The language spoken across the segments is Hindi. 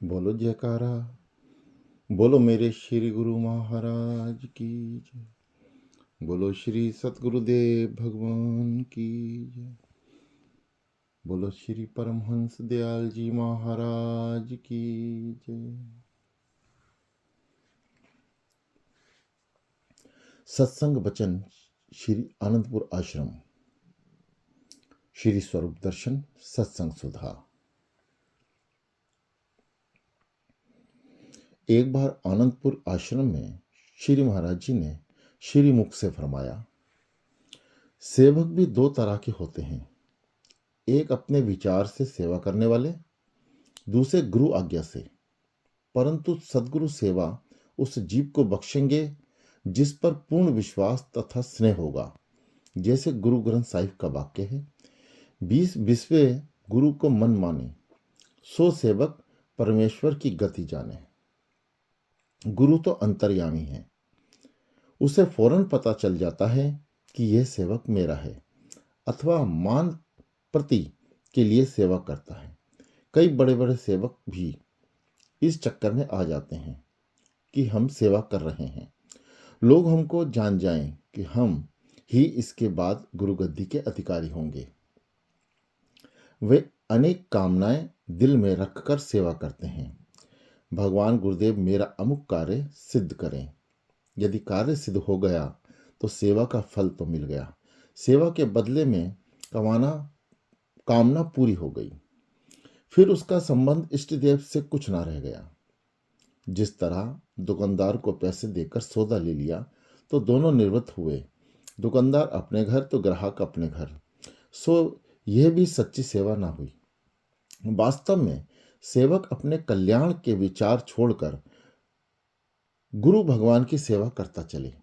बोलो जयकारा। बोलो मेरे श्री गुरु महाराज की जय। बोलो श्री सतगुरुदेव भगवान की जय। बोलो श्री परमहंस दयाल जी महाराज की जय। सत्संग वचन श्री आनंदपुर आश्रम, श्री स्वरूप दर्शन सत्संग सुधा। एक बार आनंदपुर आश्रम में श्री महाराज जी ने श्री मुख से फरमाया, सेवक भी दो तरह के होते हैं, एक अपने विचार से सेवा करने वाले, दूसरे गुरु आज्ञा से। परंतु सद्गुरु सेवा उस जीव को बख्शेंगे जिस पर पूर्ण विश्वास तथा स्नेह होगा। जैसे गुरु ग्रंथ साहिब का वाक्य है, 20 गुरु को मन माने, सो सेवक परमेश्वर की गति जाने। गुरु तो अंतर्यामी है, उसे फौरन पता चल जाता है कि यह सेवक मेरा है अथवा मान प्रति के लिए सेवा करता है। कई बड़े बड़े सेवक भी इस चक्कर में आ जाते हैं कि हम सेवा कर रहे हैं, लोग हमको जान जाएं कि हम ही इसके बाद गुरु गद्दी के अधिकारी होंगे। वे अनेक कामनाएं दिल में रखकर सेवा करते हैं। भगवान गुरुदेव मेरा अमुक कार्य सिद्ध करें। यदि कार्य सिद्ध हो गया तो सेवा का फल तो मिल गया, सेवा के बदले में कामना पूरी हो गई। फिर उसका संबंध इष्ट देव से कुछ ना रह गया। जिस तरह दुकानदार को पैसे देकर सौदा ले लिया तो दोनों निवृत्त हुए, दुकानदार अपने घर तो ग्राहक अपने घर। सो यह भी सच्ची सेवा ना हुई। वास्तव में सेवक अपने कल्याण के विचार छोड़कर गुरु भगवान की सेवा करता चले,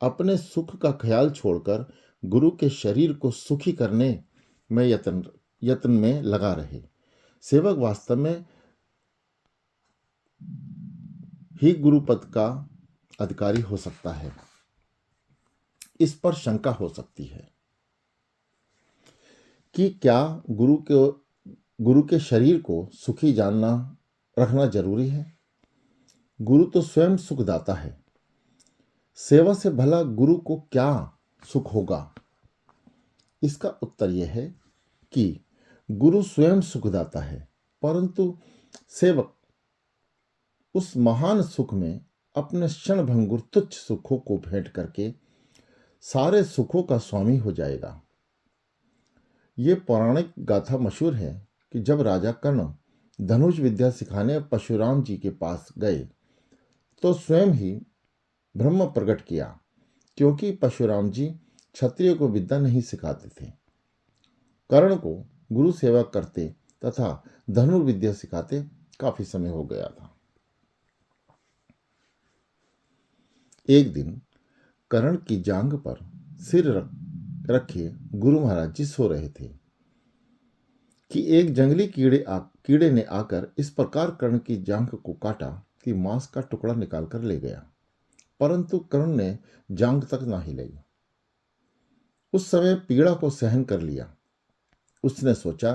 अपने सुख का ख्याल छोड़कर गुरु के शरीर को सुखी करने में यत्न में लगा रहे। सेवक वास्तव में ही गुरु पद का अधिकारी हो सकता है। इस पर शंका हो सकती है कि क्या गुरु के शरीर को सुखी जानना रखना जरूरी है? गुरु तो स्वयं सुखदाता है, सेवा से भला गुरु को क्या सुख होगा? इसका उत्तर यह है कि गुरु स्वयं सुखदाता है, परंतु सेवक उस महान सुख में अपने क्षणभंगुर तुच्छ सुखों को भेंट करके सारे सुखों का स्वामी हो जाएगा। ये पौराणिक गाथा मशहूर है कि जब राजा कर्ण धनुष विद्या सिखाने परशुराम जी के पास गए तो स्वयं ही ब्रह्म प्रकट किया, क्योंकि परशुराम जी क्षत्रिय को विद्या नहीं सिखाते थे। कर्ण को गुरु सेवा करते तथा धनुर्विद्या सिखाते काफी समय हो गया था। एक दिन कर्ण की जांघ पर सिर रखे गुरु महाराज जी सो रहे थे कि एक जंगली कीड़े ने आकर इस प्रकार कर्ण की जांघ को काटा कि मांस का टुकड़ा निकालकर ले गया, परंतु कर्ण ने जांघ तक ना हिलाई। उस समय पीड़ा को सहन कर लिया। उसने सोचा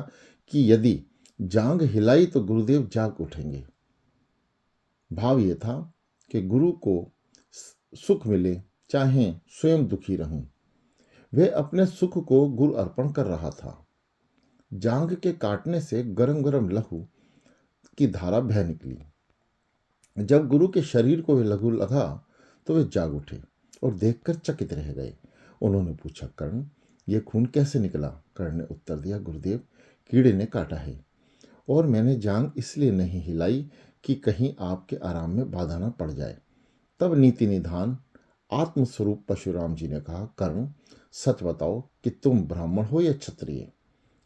कि यदि जांघ हिलाई तो गुरुदेव जाग उठेंगे। भाव यह था कि गुरु को सुख मिले चाहे स्वयं दुखी रहूं। वह अपने सुख को गुरु अर्पण कर रहा था। जांघ के काटने से गरम गरम लहू की धारा बह निकली। जब गुरु के शरीर को वह लहू लगा तो वे जाग उठे और देखकर चकित रह गए। उन्होंने पूछा, कर्ण, यह खून कैसे निकला? कर्ण ने उत्तर दिया, गुरुदेव, कीड़े ने काटा है और मैंने जांघ इसलिए नहीं हिलाई कि कहीं आपके आराम में बाधा न पड़ जाए। तब नीति निधान आत्मस्वरूप परशुराम जी ने कहा, कर्ण, सच बताओ कि तुम ब्राह्मण हो या क्षत्रिय?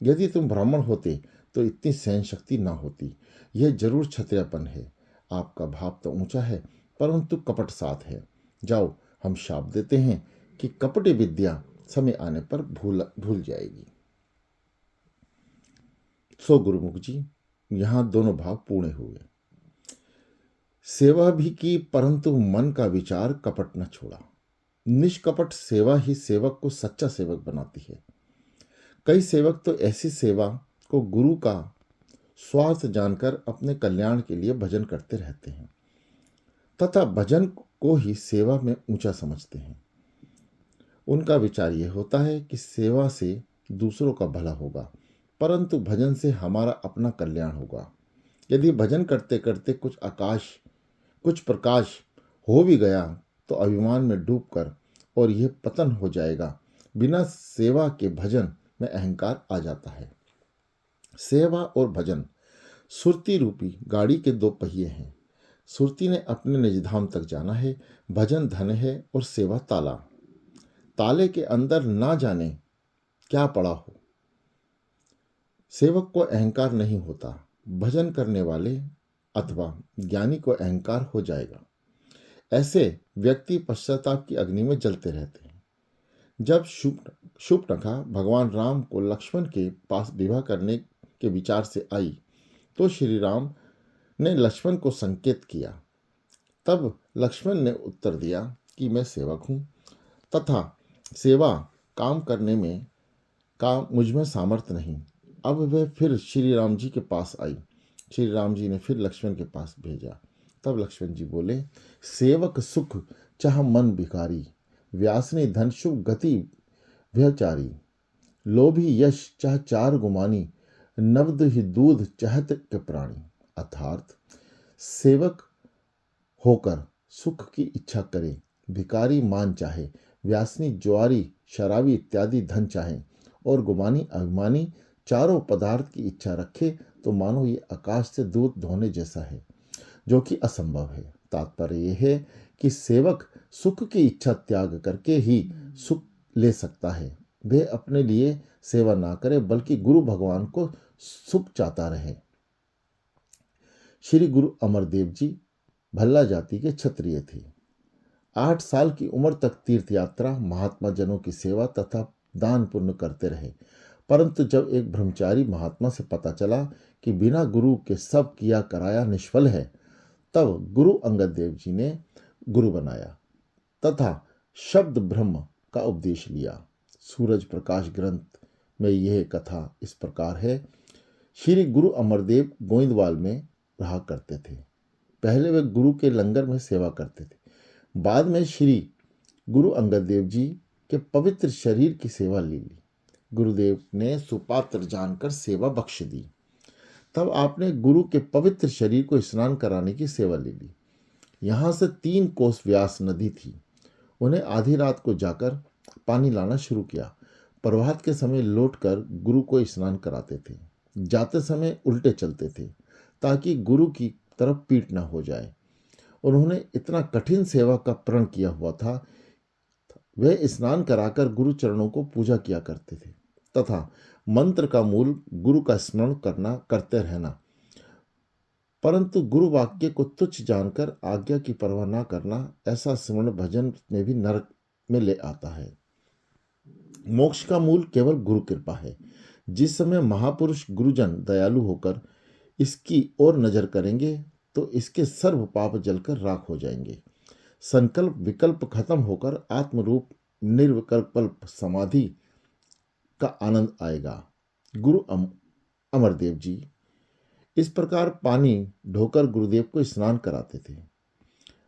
यदि तुम ब्राह्मण होते तो इतनी सहन शक्ति ना होती। यह जरूर क्षत्रियपन है। आपका भाव तो ऊंचा है परंतु कपट साथ है। जाओ, हम शाप देते हैं कि कपटी विद्या समय आने पर भूल जाएगी। सो गुरुमुख जी, यहां दोनों भाव पूर्ण हुए। सेवा भी की परंतु मन का विचार कपट न छोड़ा। निष्कपट सेवा ही सेवक को सच्चा सेवक बनाती है। कई सेवक तो ऐसी सेवा को गुरु का स्वार्थ जानकर अपने कल्याण के लिए भजन करते रहते हैं तथा भजन को ही सेवा में ऊंचा समझते हैं। उनका विचार यह होता है कि सेवा से दूसरों का भला होगा, परंतु भजन से हमारा अपना कल्याण होगा। यदि भजन करते करते कुछ प्रकाश हो भी गया तो अभिमान में डूबकर और यह पतन हो जाएगा। बिना सेवा के भजन में अहंकार आ जाता है। सेवा और भजन सुरती रूपी गाड़ी के दो पहिए हैं। सुरती ने अपने निज धाम तक जाना है, भजन धन है और सेवा ताला। ताले के अंदर ना जाने क्या पड़ा हो। सेवक को अहंकार नहीं होता, भजन करने वाले अथवा ज्ञानी को अहंकार हो जाएगा। ऐसे व्यक्ति पश्चाताप की अग्नि में जलते रहते हैं। जब शूर्पणखा भगवान राम को लक्ष्मण के पास विवाह करने के विचार से आई तो श्री राम ने लक्ष्मण को संकेत किया। तब लक्ष्मण ने उत्तर दिया कि मैं सेवक हूँ तथा सेवा काम करने में का मुझमें सामर्थ्य नहीं। अब वह फिर श्री राम जी के पास आई। श्री राम जी ने फिर लक्ष्मण के पास भेजा। तब लक्ष्मण जी बोले, सेवक सुख चाह मन भिखारी, व्यासनी धन शुभ गति व्यचारी, लोभी यश चाह चार गुमानी, नवद ही दूध चाहत के प्राणी। अर्थात सेवक होकर सुख की इच्छा करे, भिकारी मान चाहे, व्यासनी ज्वारी शराबी इत्यादि धन चाहे और गुमानी अभिमानी चारों पदार्थ की इच्छा रखे तो मानो ये आकाश से दूध धोने जैसा है, जो कि असंभव है। तात्पर्य यह है कि सेवक सुख की इच्छा त्याग करके ही सुख ले सकता है। वह अपने लिए सेवा ना करे बल्कि गुरु भगवान को सुख चाहता रहे। श्री गुरु अमरदेव जी भल्ला जाति के क्षत्रिय थे। 8 साल की उम्र तक तीर्थ यात्रा, महात्मा जनों की सेवा तथा दान पुण्य करते रहे। परंतु जब एक ब्रह्मचारी महात्मा से पता चला कि बिना गुरु के सब किया कराया निष्फल है, तब गुरु अंगद देव जी ने गुरु बनाया तथा शब्द ब्रह्म का उपदेश लिया। सूरज प्रकाश ग्रंथ में यह कथा इस प्रकार है। श्री गुरु अमरदेव गोविंदवाल में रहा करते थे। पहले वे गुरु के लंगर में सेवा करते थे। बाद में श्री गुरु अंगद देव जी के पवित्र शरीर की सेवा ले ली। गुरुदेव ने सुपात्र जानकर सेवा बख्श दी। तब आपने गुरु के पवित्र शरीर को स्नान कराने की सेवा ले ली। यहाँ से 3 कोस व्यास नदी थी। उन्हें आधी रात को जाकर पानी लाना शुरू किया। प्रभात के समय लौटकर गुरु को स्नान कराते थे। जाते समय उल्टे चलते थे ताकि गुरु की तरफ पीठ न हो जाए। उन्होंने इतना कठिन सेवा का प्रण किया हुआ था। वे स्नान कराकर गुरु चरणों को पूजा किया करते थे तथा मंत्र का मूल गुरु का स्मरण करते रहना, परंतु गुरु वाक्य को तुच्छ जानकर आज्ञा की परवाह न करना, ऐसा स्मरण भजन में भी नरक में ले आता है। मोक्ष का मूल केवल गुरु कृपा है। जिस समय महापुरुष गुरुजन दयालु होकर इसकी ओर नजर करेंगे तो इसके सर्व पाप जलकर राख हो जाएंगे। संकल्प विकल्प खत्म होकर आत्मरूप निर्विकल्प समाधि का आनंद आएगा। गुरु अमरदेव जी इस प्रकार पानी ढोकर गुरुदेव को स्नान कराते थे।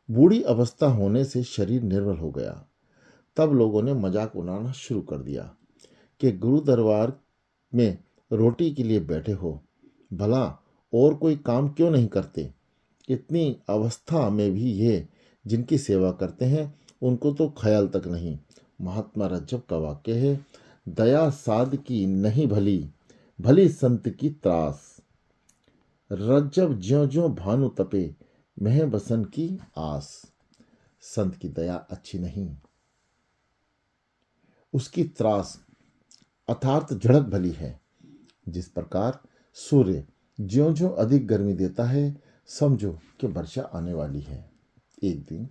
बूढ़ी अवस्था होने से शरीर निर्बल हो गया। तब लोगों ने मजाक उड़ाना शुरू कर दिया कि गुरु दरबार में रोटी के लिए बैठे हो, भला और कोई काम क्यों नहीं करते? इतनी अवस्था में भी ये जिनकी सेवा करते हैं उनको तो ख्याल तक नहीं। महात्मा रज्जब का वाक्य है, दया साध की नहीं भली, भली संत की त्रास। रज्जब ज्यों ज्यों भानु तपे, मह बसन की आस। संत की दया अच्छी नहीं, उसकी त्रास अर्थात झड़क भली है। जिस प्रकार सूर्य ज्यों ज्यों अधिक गर्मी देता है, समझो कि वर्षा आने वाली है। एक दिन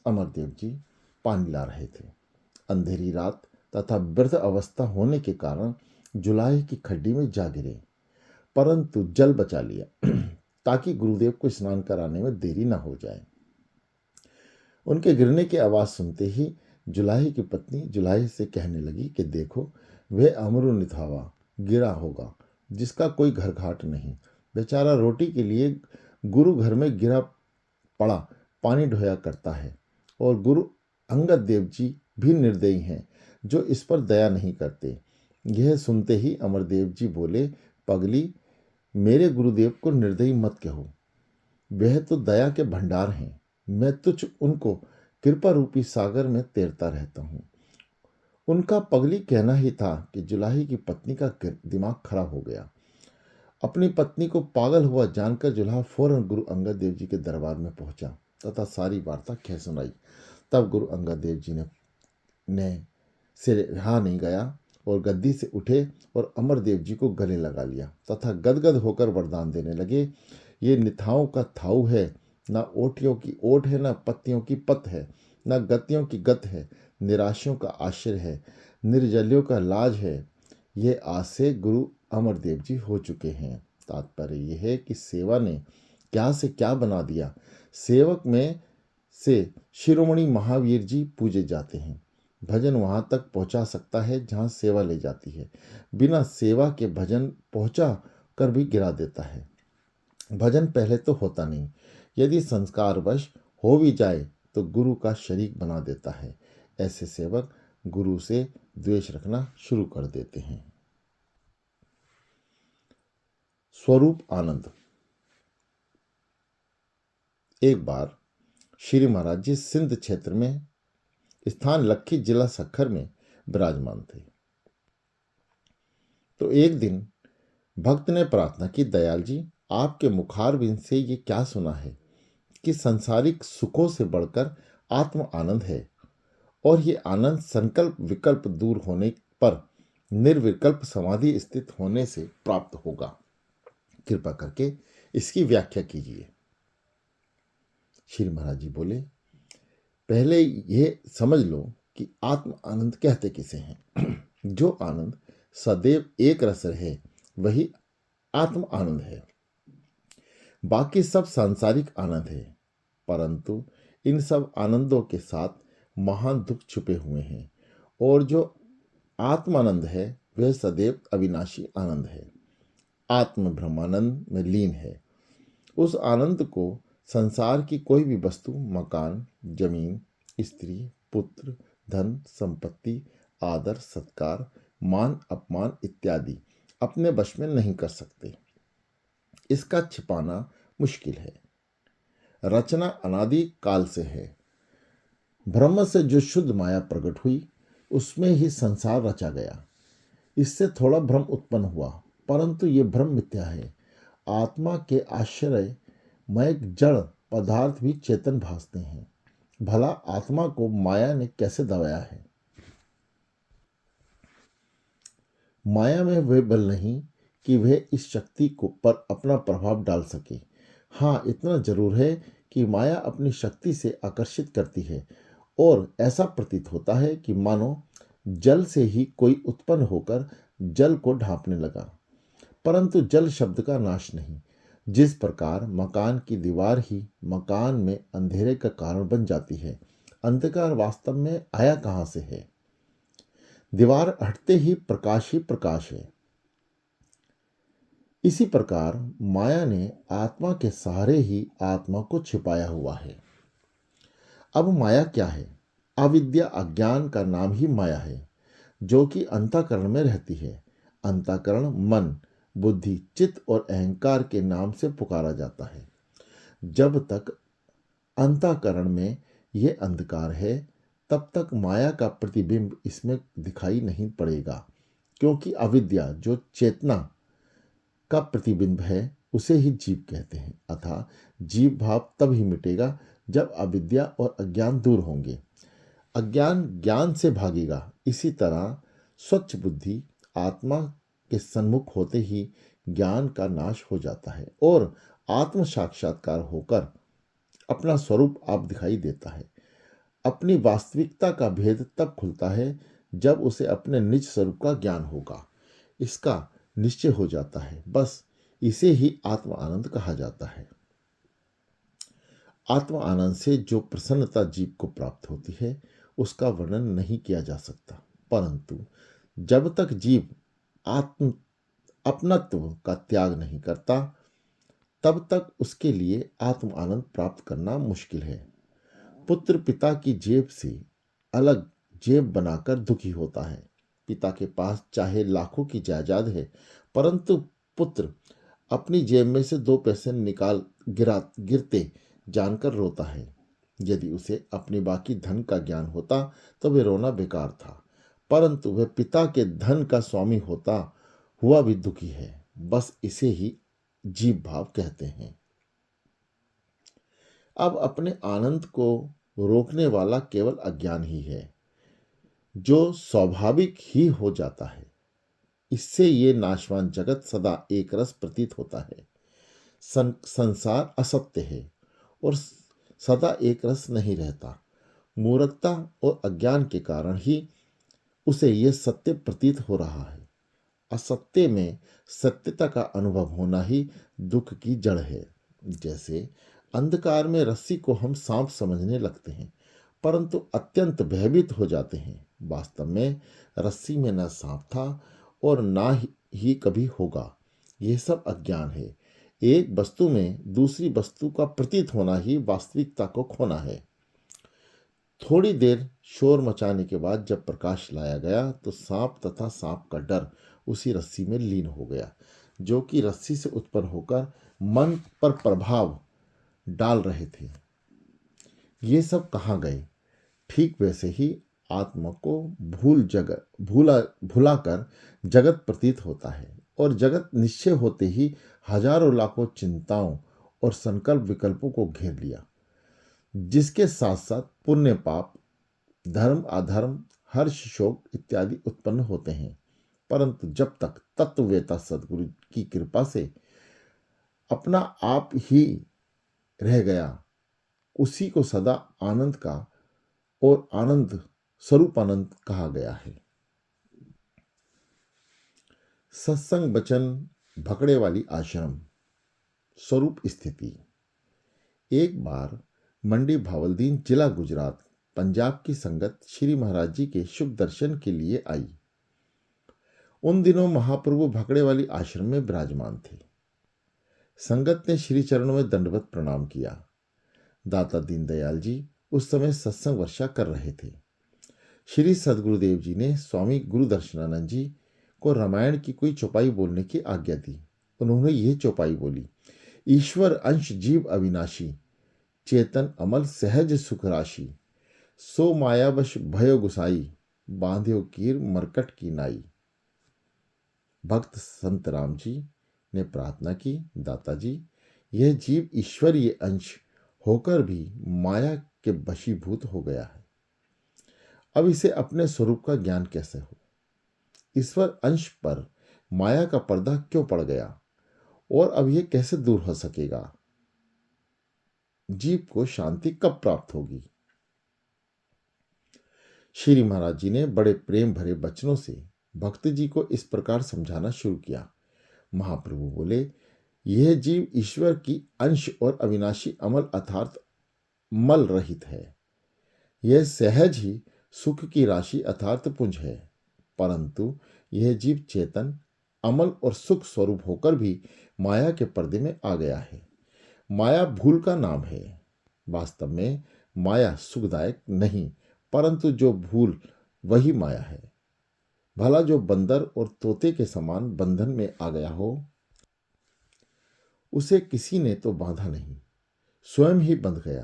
अमरदेव जी पानी ला रहे थे। अंधेरी रात तथा वृद्ध अवस्था होने के कारण जुलाई की खड्डी में जा गिरे, परंतु जल बचा लिया ताकि गुरुदेव को स्नान कराने में देरी न हो जाए। उनके गिरने की आवाज सुनते ही जुलाही की पत्नी जुलाही से कहने लगी कि देखो, वह अमरु निथावा गिरा होगा जिसका कोई घर घाट नहीं। बेचारा रोटी के लिए गुरु घर में गिरा पड़ा पानी ढोया करता है। और गुरु अंगद देव जी भी निर्दयी हैं, जो इस पर दया नहीं करते। यह सुनते ही अमरदेव जी बोले, पगली, मेरे गुरुदेव को निर्दयी मत कहो, वह तो दया के भंडार हैं। मैं तुझ उनको कृपा रूपी सागर में तैरता रहता हूँ। उनका पगली कहना ही था कि जुलाही की पत्नी का दिमाग खराब हो गया। अपनी पत्नी को पागल हुआ जानकर जुलाहा फौरन गुरु अंगद देव जी के दरबार में पहुंचा तथा सारी वार्ता कह सुनाई। तब गुरु अंगद देव जी ने से रहा नहीं गया और गद्दी से उठे और अमरदेव जी को गले लगा लिया तथा गदगद होकर वरदान देने लगे, ये निथाओं का थाऊ है, ना ओटियों की ओट है, ना पत्तियों की पत है, ना गतियों की गत है, निराशियों का आश्रय है, निर्जलियों का लाज है। ये आज से गुरु अमरदेव जी हो चुके हैं। तात्पर्य यह है कि सेवा ने क्या से क्या बना दिया। सेवक में से शिरोमणि महावीर जी पूजे जाते हैं। भजन वहां तक पहुंचा सकता है जहां सेवा ले जाती है। बिना सेवा के भजन पहुंचा कर भी गिरा देता है। भजन पहले तो होता नहीं, यदि संस्कारवश हो भी जाए तो गुरु का शरीक बना देता है। ऐसे सेवक गुरु से द्वेष रखना शुरू कर देते हैं। स्वरूप आनंद। एक बार श्री महाराज जी सिंध क्षेत्र में स्थान लखी जिला सखर में विराजमान थे। तो एक दिन भक्त ने प्रार्थना की, दयाल जी, आपके मुखारबिंद से ये क्या सुना है कि संसारिक सुखों से बढ़कर आत्म आनंद है, और ये आनंद संकल्प विकल्प दूर होने पर निर्विकल्प समाधि स्थित होने से प्राप्त होगा। कृपा करके इसकी व्याख्या कीजिए। श्री महाराज जी बोले, पहले यह समझ लो कि आत्म आनंद कहते किसे हैं। जो आनंद सदैव एक रस है वही आत्म आनंद है। बाकी सब सांसारिक आनंद है, परंतु इन सब आनंदों के साथ महान दुख छुपे हुए हैं। और जो आत्मानंद है वह सदैव अविनाशी आनंद है, आत्म ब्रह्मानंद में लीन है। उस आनंद को संसार की कोई भी वस्तु, मकान, जमीन, स्त्री, पुत्र, धन, संपत्ति, आदर, सत्कार, मान, अपमान इत्यादि अपने वश में नहीं कर सकते। इसका छिपाना मुश्किल है। रचना अनादि काल से है। ब्रह्म से जो शुद्ध माया प्रकट हुई उसमें ही संसार रचा गया। इससे थोड़ा भ्रम उत्पन्न हुआ, परंतु ये भ्रम मिथ्या है। आत्मा के आश्रय में जड़ पदार्थ भी चेतन भासते हैं। भला आत्मा को माया ने कैसे दबाया है? माया में वह बल नहीं कि वह इस शक्ति को पर अपना प्रभाव डाल सके। हाँ, इतना जरूर है कि माया अपनी शक्ति से आकर्षित करती है, और ऐसा प्रतीत होता है कि मानो जल से ही कोई उत्पन्न होकर जल को ढांपने लगा, परंतु जल शब्द का नाश नहीं। जिस प्रकार मकान की दीवार ही मकान में अंधेरे का कारण बन जाती है, अंधकार वास्तव में आया कहां से है? दीवार हटते ही प्रकाश है। इसी प्रकार माया ने आत्मा के सहारे ही आत्मा को छिपाया हुआ है। अब माया क्या है? अविद्या, अज्ञान का नाम ही माया है, जो कि अंतःकरण में रहती है। अंतःकरण मन, बुद्धि, चित्त और अहंकार के नाम से पुकारा जाता है। जब तक अंतःकरण में यह अंधकार है, तब तक माया का प्रतिबिंब इसमें दिखाई नहीं पड़ेगा, क्योंकि अविद्या जो चेतना का प्रतिबिंब है उसे ही जीव कहते हैं। अतः जीव भाव तब ही मिटेगा जब अविद्या और अज्ञान दूर होंगे। अज्ञान ज्ञान से भागेगा। इसी तरह स्वच्छ बुद्धि आत्मा के सन्मुख होते ही ज्ञान का नाश हो जाता है और आत्म साक्षात्कार होकर अपना स्वरूप आप दिखाई देता है। अपनी वास्तविकता का भेद तब खुलता है जब उसे अपने निज स्वरूप का ज्ञान होगा। इसका निश्चय हो जाता है। बस इसे ही आत्म आनंद कहा जाता है। आत्म आनंद से जो प्रसन्नता जीव को प्राप्त होती है उसका वर्णन नहीं किया जा सकता, परंतु जब तक जीव आत्म अपनत्व का त्याग नहीं करता, तब तक उसके लिए आत्म आनंद प्राप्त करना मुश्किल है। पुत्र पिता की जेब से अलग जेब बनाकर दुखी होता है। पिता के पास चाहे लाखों की जायदाद है, परंतु पुत्र अपनी जेब में से 2 पैसे निकाल गिरते जानकर रोता है। यदि उसे अपने बाकी धन का ज्ञान होता तो वे रोना बेकार था, परंतु वह पिता के धन का स्वामी होता हुआ भी दुखी है। बस इसे ही जीव भाव कहते हैं। अब अपने आनंद को रोकने वाला केवल अज्ञान ही है, जो स्वाभाविक ही हो जाता है। इससे ये नाशवान जगत सदा एक रस प्रतीत होता है। संसार असत्य है और सदा एक रस नहीं रहता। मूर्खता और अज्ञान के कारण ही उसे यह सत्य प्रतीत हो रहा है। असत्य में सत्यता का अनुभव होना ही दुख की जड़ है। जैसे अंधकार में रस्सी को हम सांप समझने लगते हैं, परंतु अत्यंत भयभीत हो जाते हैं। वास्तव में रस्सी में न सांप था और ना ही कभी होगा। यह सब अज्ञान है। एक वस्तु में दूसरी वस्तु का प्रतीत होना ही वास्तविकता को खोना है। थोड़ी देर शोर मचाने के बाद जब प्रकाश लाया गया तो सांप तथा सांप का डर उसी रस्सी में लीन हो गया, जो कि रस्सी से उत्पन्न होकर मन पर प्रभाव डाल रहे थे। ये सब कहाँ गए? ठीक वैसे ही आत्मा को भुलाकर जगत प्रतीत होता है, और जगत निश्चय होते ही हजारों लाखों चिंताओं और संकल्प विकल्पों को घेर लिया, जिसके साथ साथ पुण्य पाप, धर्म अधर्म, हर्ष शोक इत्यादि उत्पन्न होते हैं। परंतु जब तक तत्ववेता सदगुरु की कृपा से अपना आप ही रह गया, उसी को सदा आनंद का और आनंद स्वरूप आनंद कहा गया है। सत्संग वचन भकड़े वाली आश्रम स्वरूप स्थिति। एक बार मंडी भावलदीन जिला गुजरात पंजाब की संगत श्री महाराज जी के शुभ दर्शन के लिए आई। उन दिनों महाप्रभु भकड़े वाली आश्रम में विराजमान थे। संगत ने श्री चरणों में दंडवत प्रणाम किया। दाता दीनदयाल जी उस समय सत्संग वर्षा कर रहे थे। श्री सदगुरुदेव जी ने स्वामी गुरु दर्शनानंद जी को रामायण की कोई चौपाई बोलने की आज्ञा दी। उन्होंने यह चौपाई बोली: ईश्वर अंश जीव अविनाशी, चेतन अमल सहज सुख राशि, सो मायावश भयो गुसाई, बांध्यो कीर मरकट की नाई। भक्त संत राम जी ने प्रार्थना की, दाता जी, यह जीव ईश्वरीय अंश होकर भी माया के वशीभूत हो गया है। अब इसे अपने स्वरूप का ज्ञान कैसे हो? ईश्वर अंश पर माया का पर्दा क्यों पड़ गया और अब यह कैसे दूर हो सकेगा? जीव को शांति कब प्राप्त होगी? श्री महाराज जी ने बड़े प्रेम भरे वचनों से भक्त जी को इस प्रकार समझाना शुरू किया। महाप्रभु बोले, यह जीव ईश्वर की अंश और अविनाशी अमल अर्थात मल रहित है। यह सहज ही सुख की राशि अर्थात पुंज है, परंतु यह जीव चेतन अमल और सुख स्वरूप होकर भी माया के पर्दे में आ गया है। माया भूल का नाम है। वास्तव में माया सुखदायक नहीं, परंतु जो भूल वही माया है। भला जो बंदर और तोते के समान बंधन में आ गया हो, उसे किसी ने तो बांधा नहीं, स्वयं ही बंध गया।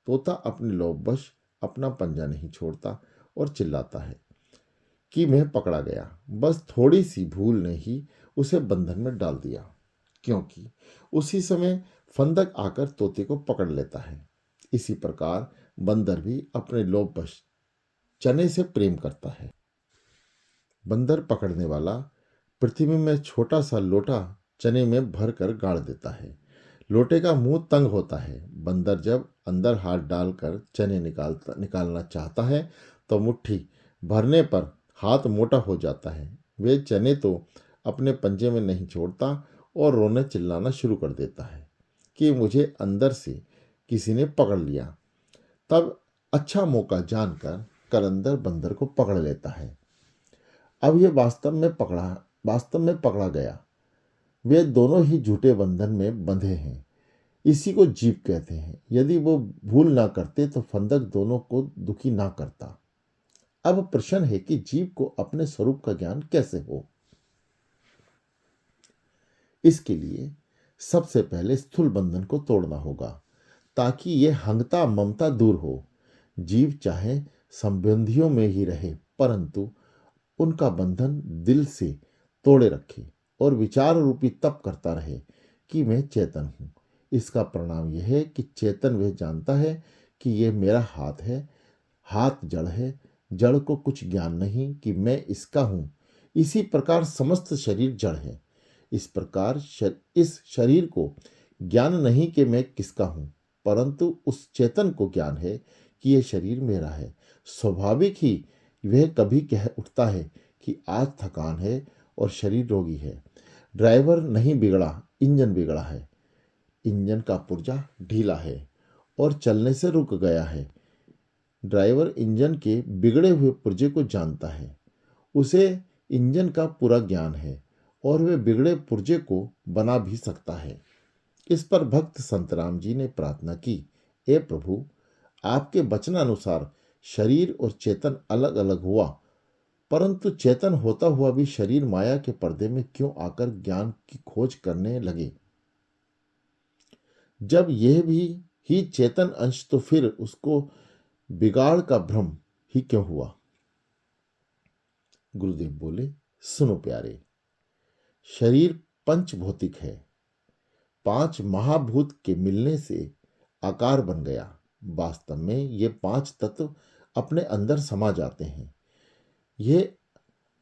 तोता अपने लोभवश अपना पंजा नहीं छोड़ता और चिल्लाता है कि मैं पकड़ा गया। बस थोड़ी सी भूल ने ही उसे बंधन में डाल दिया, क्योंकि उसी समय फंदक आकर तोते को पकड़ लेता है। इसी प्रकार बंदर भी अपने लोभवश चने से प्रेम करता है। बंदर पकड़ने वाला पृथ्वी में छोटा सा लोटा चने में भर कर गाड़ देता है। लोटे का मुंह तंग होता है। बंदर जब अंदर हाथ डालकर चने निकालना चाहता है तो मुट्ठी भरने पर हाथ मोटा हो जाता है। वे चने तो अपने पंजे में नहीं छोड़ता और रोने चिल्लाना शुरू कर देता है कि मुझे अंदर से किसी ने पकड़ लिया। तब अच्छा मौका जानकर कलंदर बंदर को पकड़ लेता है। अब यह वास्तव में पकड़ा गया। वे दोनों ही झूठे बंधन में बंधे हैं। इसी को जीव कहते हैं। यदि वो भूल ना करते तो फंदक दोनों को दुखी ना करता। अब प्रश्न है कि जीव को अपने स्वरूप का ज्ञान कैसे हो। इसके लिए सबसे पहले स्थूल बंधन को तोड़ना होगा ताकि ये हंगता ममता दूर हो। जीव चाहे संबंधियों में ही रहे परंतु उनका बंधन दिल से तोड़े रखे और विचार रूपी तप करता रहे कि मैं चेतन हूं। इसका परिणाम यह है कि चेतन वह जानता है कि यह मेरा हाथ है, हाथ जड़ है, जड़ को कुछ ज्ञान नहीं कि मैं इसका हूं। इसी प्रकार समस्त शरीर जड़ है। इस प्रकार इस शरीर को ज्ञान नहीं कि मैं किसका हूं, परंतु उस चेतन को ज्ञान है कि यह शरीर मेरा है। स्वाभाविक ही वह कभी कह उठता है कि आज थकान है और शरीर रोगी है। ड्राइवर नहीं बिगड़ा, इंजन बिगड़ा है। इंजन का पुर्जा ढीला है और चलने से रुक गया है। ड्राइवर इंजन के बिगड़े हुए पुर्जे को जानता है। उसे इंजन का पूरा ज्ञान है और वह बिगड़े पुर्जे को बना भी सकता है। इस पर भक्त संतराम जी ने प्रार्थना की, हे प्रभु, आपके वचनानुसार शरीर और चेतन अलग अलग हुआ, परंतु चेतन होता हुआ भी शरीर माया के पर्दे में क्यों आकर ज्ञान की खोज करने लगे। जब यह भी ही चेतन अंश तो फिर उसको बिगाड़ का भ्रम ही क्यों हुआ। गुरुदेव बोले, सुनो प्यारे, शरीर पंच भौतिक है। 5 महाभूत के मिलने से आकार बन गया। वास्तव में ये 5 तत्व अपने अंदर समा जाते हैं। ये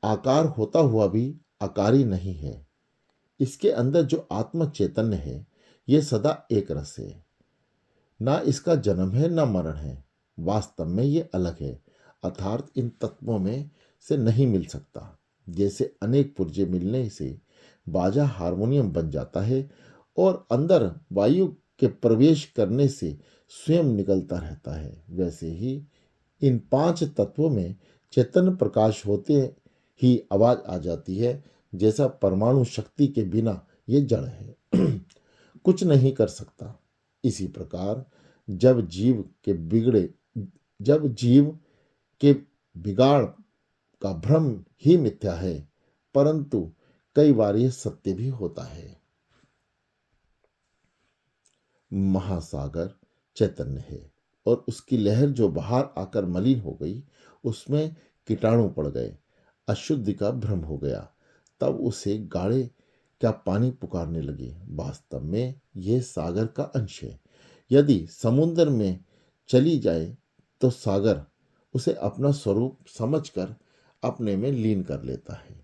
आकार होता हुआ भी आकारी नहीं है। इसके अंदर जो आत्म चैतन्य है ये सदा एक रस है। ना इसका जन्म है ना मरण है। वास्तव में ये अलग है, अर्थात इन तत्वों में से नहीं मिल सकता। जैसे अनेक पुर्जे मिलने से बाजा हारमोनियम बन जाता है और अंदर वायु के प्रवेश करने से स्वयं निकलता रहता है, वैसे ही इन 5 तत्वों में चैतन्य प्रकाश होते ही आवाज आ जाती है। जैसा परमाणु शक्ति के बिना ये जड़ है, कुछ नहीं कर सकता। इसी प्रकार जब जीव के बिगड़े जब जीव के बिगाड़ का भ्रम ही मिथ्या है, परंतु कई बार यह सत्य भी होता है। महासागर चैतन्य है और उसकी लहर जो बाहर आकर मलिन हो गई, उसमें कीटाणु पड़ गए, अशुद्धि का भ्रम हो गया। तब उसे गाढ़े क्या पानी पुकारने लगे। वास्तव में यह सागर का अंश है। यदि समुद्र में चली जाए तो सागर उसे अपना स्वरूप समझकर अपने में लीन कर लेता है।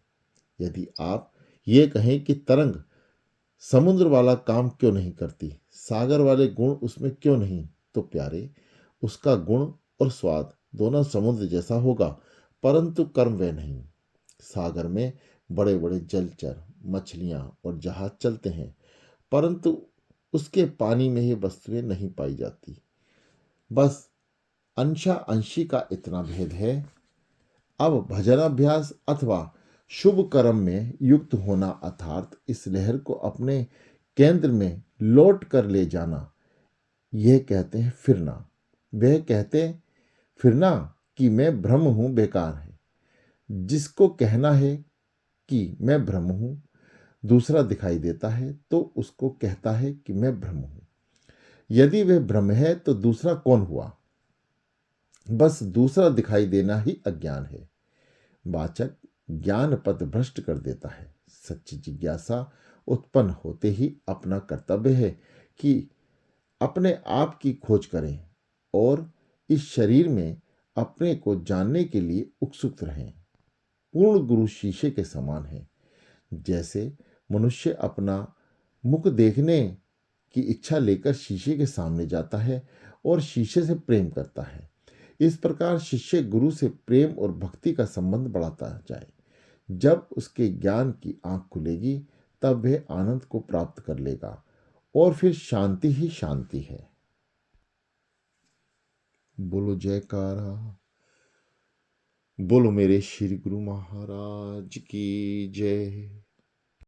यदि आप ये कहें कि तरंग समुद्र वाला काम क्यों नहीं करती, सागर वाले गुण उसमें क्यों नहीं, तो प्यारे, उसका गुण और स्वाद दोनों समुद्र जैसा होगा, परंतु कर्म वह नहीं। सागर में बड़े बड़े जलचर, मछलियां और जहाज चलते हैं, परंतु उसके पानी में ये वस्तुएं नहीं पाई जाती। बस अंशा अंशी का इतना भेद है। अब भजनाभ्यास अथवा शुभ कर्म में युक्त होना, अर्थात इस लहर को अपने केंद्र में लौट कर ले जाना, यह कहते हैं फिरना। वह कहते हैं फिरना कि मैं ब्रह्म हूं बेकार है। जिसको कहना है कि मैं ब्रह्म हूं, दूसरा दिखाई देता है तो उसको कहता है कि मैं ब्रह्म हूं। यदि वह ब्रह्म है तो दूसरा कौन हुआ। बस दूसरा दिखाई देना ही अज्ञान है। वाचक ज्ञान पथ भ्रष्ट कर देता है। सच्ची जिज्ञासा उत्पन्न होते ही अपना कर्तव्य है कि अपने आप की खोज करें और इस शरीर में अपने को जानने के लिए उत्सुक रहें। पूर्ण गुरु शीशे के समान है। जैसे मनुष्य अपना मुख देखने की इच्छा लेकर शीशे के सामने जाता है और शीशे से प्रेम करता है, इस प्रकार शिष्य गुरु से प्रेम और भक्ति का संबंध बढ़ाता जाए। जब उसके ज्ञान की आंख खुलेगी तब वह आनंद को प्राप्त कर लेगा और फिर शांति ही शांति है। बोलो जयकारा। बोलो मेरे श्री गुरु महाराज की जय।